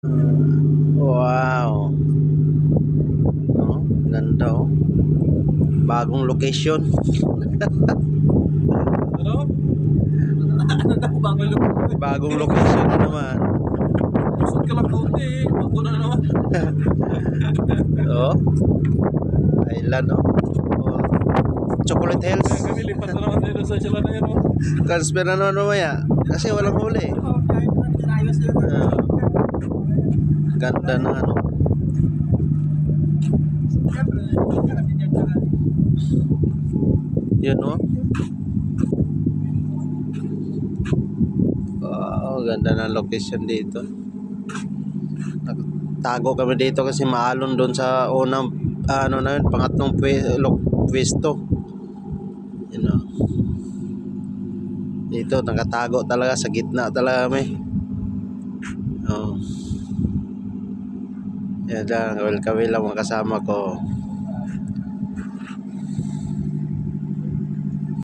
Wow. Oh, ganda oh. Bagong location. Ano? Ano daw bagong look? Bagong location na naman. Kusot ka lang kaunti eh. Bago na naman. Oh. Island oh. Oh. Chocolate Hills. Kami lipat na naman tayo sa sila na yun. Oh. Transfer na naman mamaya. Kasi walang huli. Ah, ganda ng ano. Yun oh. Wow, ganda ng location dito. Tago kami dito kasi maalon doon sa unang ano na yun, pangatlong pwesto. Yun oh. Dito nakatago talaga sa gitna talaga kami. Oh. Yan lang, welcome lang mga kasama ko.